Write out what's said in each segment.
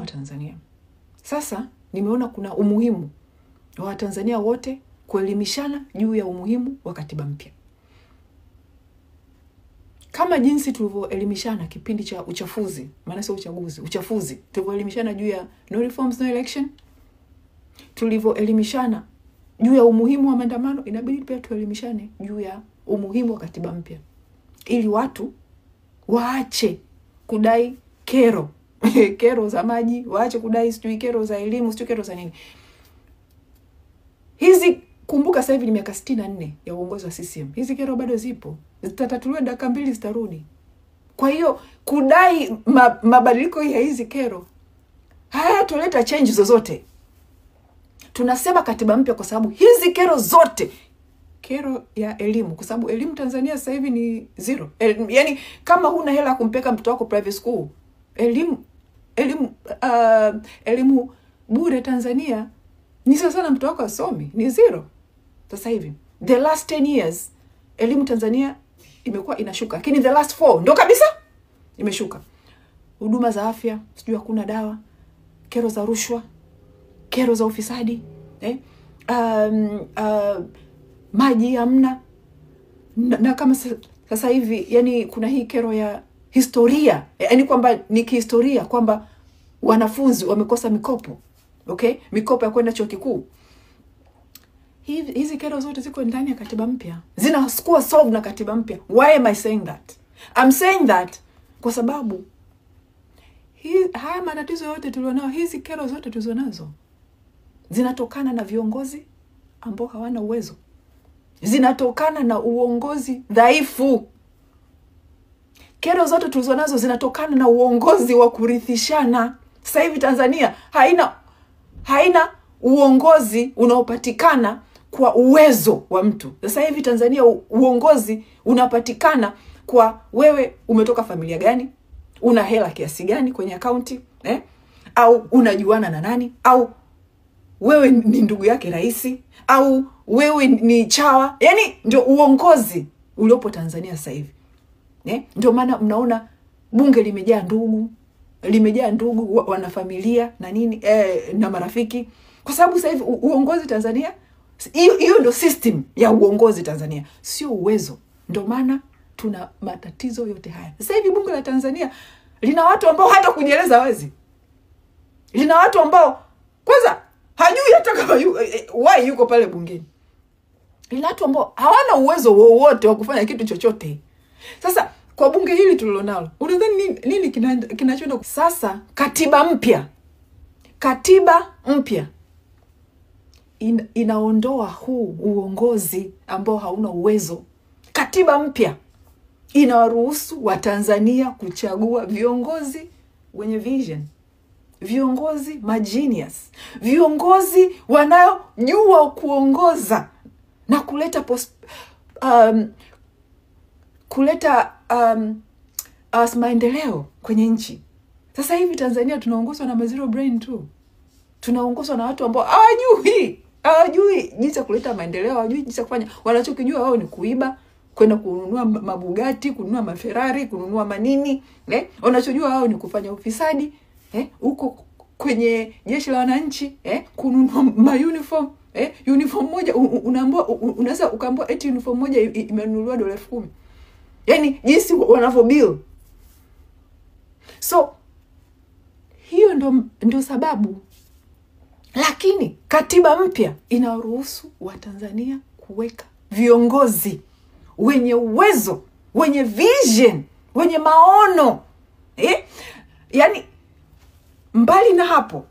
wa Tanzania. Sasa nimeona kuna umuhimu wa Tanzania wote kuelimishana juu ya umuhimu wa katiba mpya. Kama jinsi tulivyoelimishana kipindi cha uchafuzi, maana sio uchaguzi, uchafuzi, tulivyoelimishana juu ya no reforms no election, tulivyoelimishana juu ya umuhimu wa maandamano, inabidi pia tuelimishane juu ya umuhimu wa katiba mpya, ili watu waache kudai kero kero za maji, waache kudai sijui kero za elimu, sijui kero za nini. Hizi, kumbuka sasa hivi ni miaka 64 ya uongozi wa CCM. Hizi kero bado zipo. Zitatatuliwa dakika 2 zitarudi. Kwa hiyo kudai mabadiliko ya hizi kero hayatoleta change zozote. Tunasema katiba mpya kwa sababu hizi kero zote, kero ya elimu, kwa sababu elimu Tanzania sasa hivi ni zero. Yaani kama huna hela kumpeka mtoto wako private school, elimu bure Tanzania ni sana mtoto wako asome, ni zero. Sasa hivi the last 10 years elimu Tanzania imekuwa inashuka, lakini the last 4 ndo kabisa imeshuka. Huduma za afya, sijui hakuna dawa, kero za rushwa, kero za ufisadi, maji hamna. Na kama sasa hivi yani kuna hii kero ya historia, yani kwamba ni kihistoria kwamba wanafunzi wamekosa mikopo, okay? Mikopo ya kwenda chuo kikuu. Hizi kero zote ziko ndani ya katiba mpya. Zinakuwa solved na katiba mpya. Why am I saying that? I'm saying that kwa sababu haya matatizo yote tulionao, hizi kero zote tulizonazo zinatokana na viongozi ambao hawana uwezo. Zinatokana na uongozi dhaifu. Kero zote tulizonazo zinatokana na uongozi wa kurithishana. Sasa hivi Tanzania haina uongozi unaopatikana kwa uwezo wa mtu. Sasa hivi Tanzania uongozi unapatikana kwa wewe umetoka familia gani, una hela kiasi gani kwenye akaunti, au unajuana na nani, au wewe ni ndugu yake rais, au wewe ni chawa. Yani ndio uongozi uliopo Tanzania sasa hivi. Ndio maana mnaona bunge limejaa ndugu, wana familia na nini, na marafiki. Kwa sababu sasa hivi uongozi Tanzania, hiyo ndio system ya uongozi Tanzania, sio uwezo. Ndio maana tuna matatizo yote haya. Sasa hivi bunge la Tanzania lina watu ambao hata kujieleza wazi. Lina watu ambao kwanza hajui hata kama why yuko pale bungeni. Lina watu ambao hawana uwezo wowote wa kufanya kitu chochote. Sasa kwa bunge hili tulilonalo, unadhani nini kinachoenda sasa? Katiba mpya inaondoa huu uongozi ambao hauna uwezo. Katiba mpya inawaruhusu Watanzania kuchagua viongozi wenye vision, viongozi magenius, viongozi wanayojua kuongoza na kuleta maendeleo kwenye nchi. Sasa hivi Tanzania tunaongozwa na zero brain tu. Tunaongozwa na watu ambao hawajui jinsi ya kuleta maendeleo, hawajui jinsi ya kufanya. Wanachokijua wao ni kuiba, kwenda kununua mabugatti, kununua maferrari, kununua manini, wanachojua wao ni kufanya ufisadi, huko kwenye jeshi la wananchi, kununua uniform, uniform moja unaambiwa, unaweza ukaambiwa eti uniform moja imenunuliwa $10,000. Yani jinsi wanavyobill. So hiyo ndio sababu. Lakini katiba mpya inaruhusu Watanzania kuweka viongozi wenye uwezo, wenye vision, wenye maono. Yani mbali na hapo,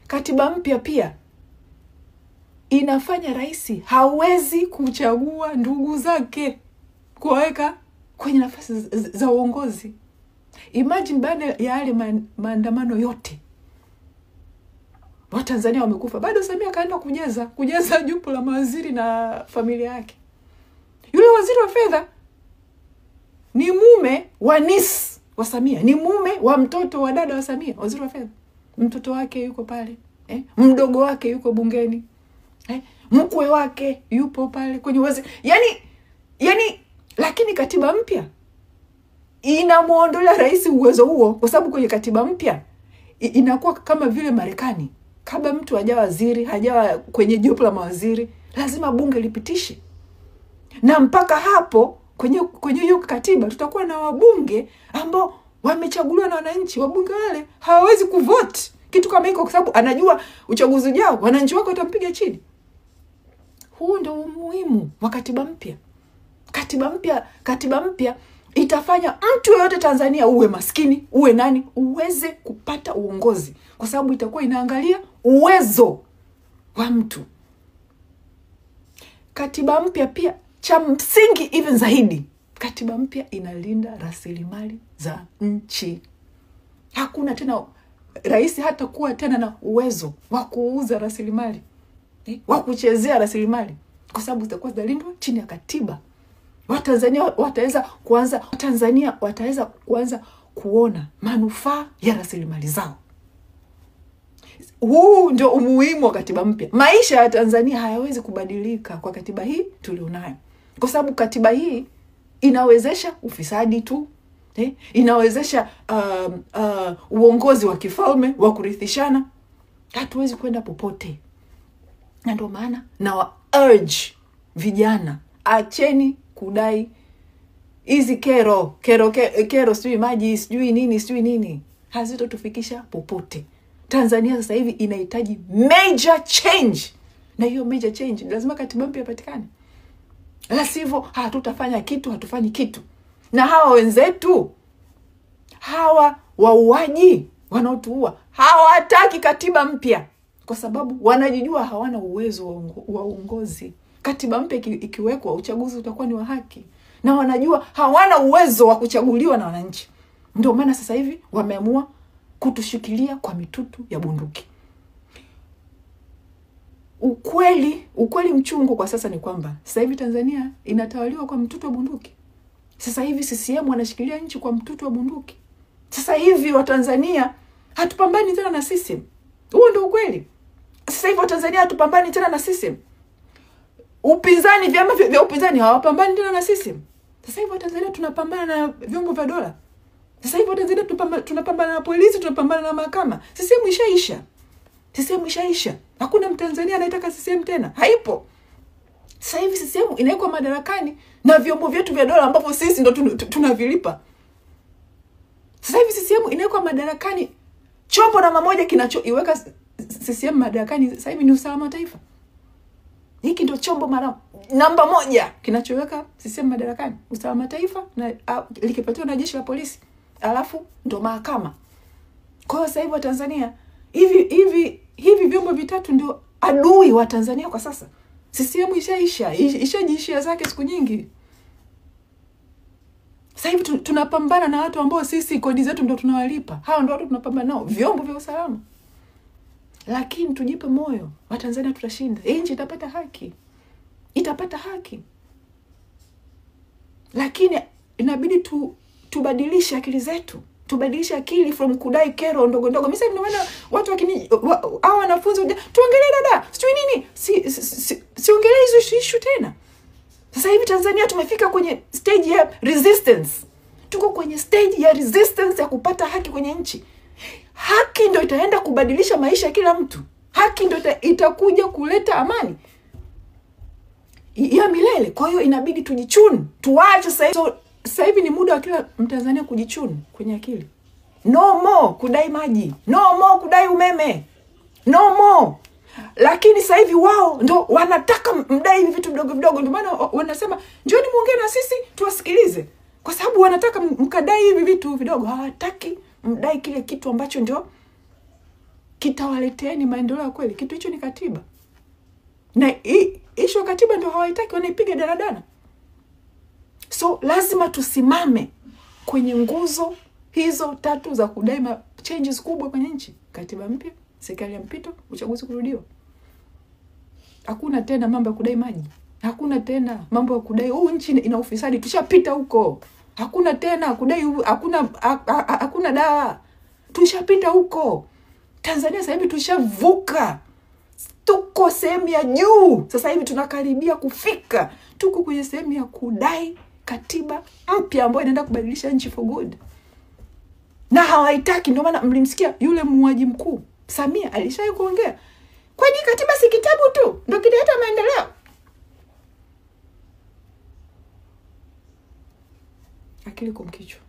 katiba mpya pia inafanya rais hawezi kuchagua ndugu zake kuweka kwenye nafasi za uongozi. Imagine baada ya yale maandamano yote, Watanzania wamekufa, bado Samia kaenda kujaza jopo la mawaziri na familia yake. Yule waziri wa fedha ni mume wa Nis wa Samia, ni mume wa mtoto wa dada wa Samia, waziri wa fedha. Mtoto wake yuko pale, mdogo wake yuko bungeni, mkwe wake yupo pale kwenye waziri. Yani lakini katiba mpya inamuondolea rais uwezo huo, kwa sababu kwenye katiba mpya inakuwa kama vile Marekani. Kabla mtu hajawa waziri, hajawa kwenye jopo la mawaziri, lazima bunge lipitishe. Na mpaka hapo kwenye hiyo katiba tutakuwa na wabunge ambao wamechaguliwa na wananchi. Wabunge wale hawawezi kuvote kitu kama hiko, kwa sababu anajua uchaguzi ujao wananchi wako watampiga chini. Huu ndio umuhimu wa katiba mpya. Katiba mpya itafanya mtu yote Tanzania, uwe maskini, uwe nani, uweze kupata uongozi, kwa sababu itakuwa inaangalia uwezo wa mtu. Katiba mpya pia, cha msingi even zaidi, katiba mpya inalinda rasilimali za nchi. Hakuna tena rais hata kuwa tena na uwezo wa kuuza rasilimali, wa kuchezea rasilimali, kwa sababu zitakuwa zinalindwa chini ya katiba. Watanzania wataweza kuanza kuona manufaa ya rasilimali zao. Huu ndio umuhimu wa katiba mpya. Maisha ya Tanzania hayawezi kubadilika kwa katiba hii tulionayo, kwa sababu katiba hii inawezesha ufisadi tu, inawezesha uongozi wa kifalme wa kurithishana. Hatuwezi kwenda popote. Na ndio maana na urge vijana, acheni kudai hizi kero sijui maji sijui nini, hazitotufikisha popote. Tanzania sasa hivi inahitaji major change, na hiyo major change lazima katiba mpya ipatikane. La sivyo hatufanyi kitu. Na hawa wenzetu, hawa wauaji wanaotuua, hawataki katiba mpya, kwa sababu wanajijua hawana uwezo wa uongozi. Katiba mpya ikiwekwa, uchaguzi utakuwa ni wa haki, na wanajua hawana uwezo wa kuchaguliwa na wananchi. Ndio maana sasa hivi wameamua kutushikilia kwa mitutu ya bunduki. Ukweli mchungu kwa sasa ni kwamba sasa hivi Tanzania inatawaliwa kwa mtutu wa bunduki. Sasa hivi CCM wanashikilia nchi kwa mtutu wa bunduki. Sasa hivi Watanzania hatupambani tena na CCM. Huo ndio ukweli. Sasa hivi Watanzania hatupambani tena na CCM. Upinzani, vyama vya upinzani hawapambani tena na CCM. Sasa hivi Watanzania tunapambana na vyombo vya dola. Sasa hivi Watanzania tunapambana na polisi, tunapambana na mahakama. CCM ishaisha. Hakuna Mtanzania anayetaka CCM tena. Haipo. Sasa hivi CCM inaikuwa madarakani na vyombo vyetu vya dola ambavyo sisi ndo tunavilipa. Sasa hivi CCM inaikuwa madarakani. Chombo namba moja kinachoiweka CCM madarakani sasa hivi ni usalama wa taifa. Hiki ndio chombo namba moja kinachoweka CCM madarakani, usalama wa taifa, na likipatiwa na jeshi la polisi, alafu ndo mahakama. Kwa hiyo sasa hivi Tanzania hivi vyombo vitatu ndio adui wa Tanzania kwa sasa. CCM ishajiishia zake siku nyingi. Sasa hivi tunapambana na watu ambao sisi kodi zetu ndio tunawalipa. Hao ndio watu tunapambana nao, vyombo vya usalama. Lakini tujipe moyo, Watanzania tutashinda. Nchi itapata haki. Lakini inabidi tubadilishe akili zetu. Tubadilishe akili from kudai kero ndogo. Mimi sasa ninaona watu hao wanafunzi, tuongelee dada, sijui nini. Siongelee hizo issue tena. Sasa hivi Tanzania tumefika kwenye stage ya resistance. Tuko kwenye stage ya resistance ya kupata haki kwenye nchi. Haki ndio itaenda kubadilisha maisha ya kila mtu. Haki ndio itakuja kuleta amani ya milele. Kwa hiyo inabidi tujichune. Tuache sasa hivi ni muda wa kila Mtanzania kujichune kwenye akili. No more kudai maji. No more kudai umeme. No more. Lakini sasa hivi wao ndo wanataka mdai hivi vitu vidogo. Ndio maana wanasema njoni muongee na sisi tuwasikilize. Kwa sababu wanataka mkadai hivi vitu vidogo. Hawataki mdai kile kitu ambacho ndio kitawaleteeni maendeleo ya kweli. Kitu hicho ni katiba. Na hiyo katiba ndio hawaitaki, wanaipiga daradana. So lazima tusimame kwenye nguzo hizo tatu za kudai changes kubwa kwenye nchi. Katiba mpya, serikali ya mpito, uchaguzi kurudiwa. Hakuna tena mambo ya kudai maji. Hakuna tena mambo ya kudai nchi ina ufisadi, tushapita huko. Hakuna tena kudai, hakuna dawa. Tushapita huko. Tanzania sasa hivi tushavuka. Tuko sehemu ya juu. Sasa hivi tunakaribia kufika. Tuko kwenye sehemu ya kudai katiba mpya ambayo inaenda kubadilisha nchi for good. Na hawaitaki, ndio maana mlimsikia yule muuaji mkuu Samia alishawahi kuongea, kwani katiba si kitabu tu ndio kileta maendeleo? Akili kumkichwa.